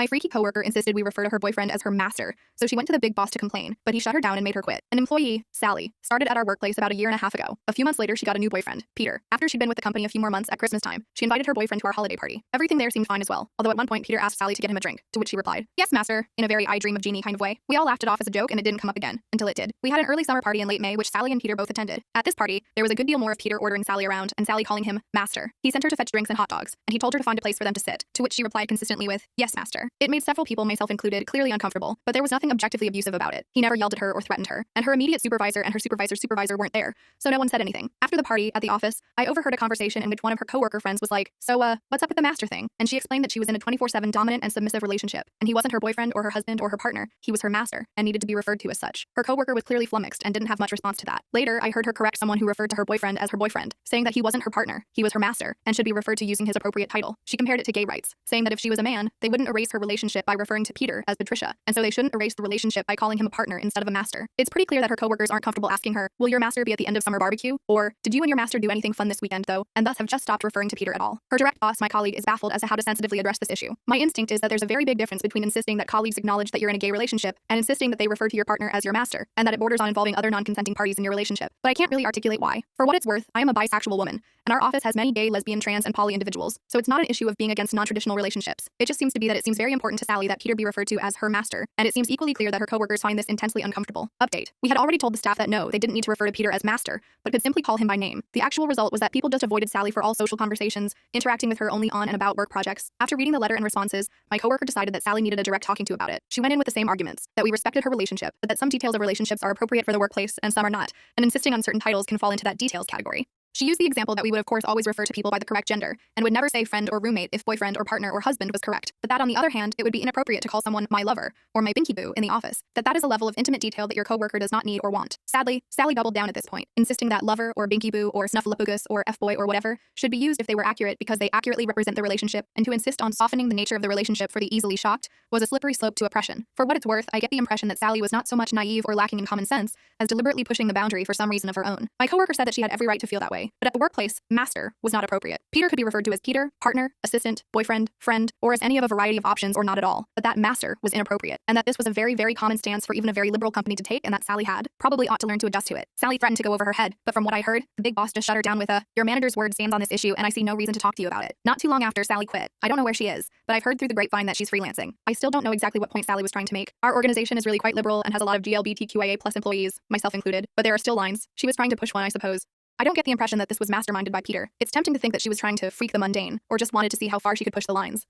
My freaky coworker insisted we refer to her boyfriend as her master, so she went to the big boss to complain, but he shut her down and made her quit. An employee, Sally, started at our workplace about a year and a half ago. A few months later, she got a new boyfriend, Peter. After she'd been with the company a few more months at Christmas time, she invited her boyfriend to our holiday party. Everything there seemed fine as well, although at one point Peter asked Sally to get him a drink, to which she replied, "Yes, master," in a very I dream of Jeannie kind of way. We all laughed it off as a joke and it didn't come up again, until it did. We had an early summer party in late May which Sally and Peter both attended. At this party, there was a good deal more of Peter ordering Sally around and Sally calling him master. He sent her to fetch drinks and hot dogs, and he told her to find a place for them to sit, to which she replied consistently with, "Yes, master." It made several people, myself included, clearly uncomfortable, but there was nothing objectively abusive about it. He never yelled at her or threatened her, and her immediate supervisor and her supervisor's supervisor weren't there, so no one said anything. After the party, at the office, I overheard a conversation in which one of her coworker friends was like, "So, what's up with the master thing?" And she explained that she was in a 24/7 dominant and submissive relationship, and he wasn't her boyfriend or her husband or her partner, he was her master, and needed to be referred to as such. Her coworker was clearly flummoxed and didn't have much response to that. Later, I heard her correct someone who referred to her boyfriend as her boyfriend, saying that he wasn't her partner, he was her master, and should be referred to using his appropriate title. She compared it to gay rights, saying that if she was a man, they wouldn't erase her relationship by referring to Peter as Patricia, and so they shouldn't erase the relationship by calling him a partner instead of a master. It's pretty clear that her coworkers aren't comfortable asking her, "Will your master be at the end of summer barbecue?" or "Did you and your master do anything fun this weekend though?" and thus have just stopped referring to Peter at all. Her direct boss, my colleague, is baffled as to how to sensitively address this issue. My instinct is that there's a very big difference between insisting that colleagues acknowledge that you're in a gay relationship and insisting that they refer to your partner as your master, and that it borders on involving other non-consenting parties in your relationship. But I can't really articulate why. For what it's worth, I am a bisexual woman, and our office has many gay, lesbian, trans, and poly individuals, so it's not an issue of being against non-traditional relationships. It just seems to be that it seems very important to Sally that Peter be referred to as her master, and it seems equally clear that her coworkers find this intensely uncomfortable. Update. We had already told the staff that no, they didn't need to refer to Peter as master, but could simply call him by name. The actual result was that people just avoided Sally for all social conversations, interacting with her only on and about work projects. After reading the letter and responses, my coworker decided that Sally needed a direct talking to about it. She went in with the same arguments, that we respected her relationship, but that some details of relationships are appropriate for the workplace and some are not, and insisting on certain titles can fall into that details category. She used the example that we would of course always refer to people by the correct gender, and would never say friend or roommate if boyfriend or partner or husband was correct, but that on the other hand, it would be inappropriate to call someone my lover, or my binky boo in the office, that is a level of intimate detail that your coworker does not need or want. Sadly, Sally doubled down at this point, insisting that lover or binky boo or snuffleupagus or f-boy or whatever should be used if they were accurate because they accurately represent the relationship, and to insist on softening the nature of the relationship for the easily shocked was a slippery slope to oppression. For what it's worth, I get the impression that Sally was not so much naive or lacking in common sense as deliberately pushing the boundary for some reason of her own. My coworker said that she had every right to feel that way, but at the workplace, master was not appropriate. Peter could be referred to as Peter, partner, assistant, boyfriend, friend, or as any of a variety of options or not at all, but that master was inappropriate, and that this was a very, very common stance for even a very liberal company to take, and that Sally probably ought to learn to adjust to it. Sally threatened to go over her head, but from what I heard, the big boss just shut her down with a, "Your manager's word stands on this issue and I see no reason to talk to you about it." Not too long after, Sally quit. I don't know where she is, but I've heard through the grapevine that she's freelancing. I still don't know exactly what point Sally was trying to make. Our organization is really quite liberal and has a lot of GLBTQIA+ employees, myself included, but there are still lines. She was trying to push one, I suppose. I don't get the impression that this was masterminded by Peter. It's tempting to think that she was trying to freak the mundane, or just wanted to see how far she could push the lines.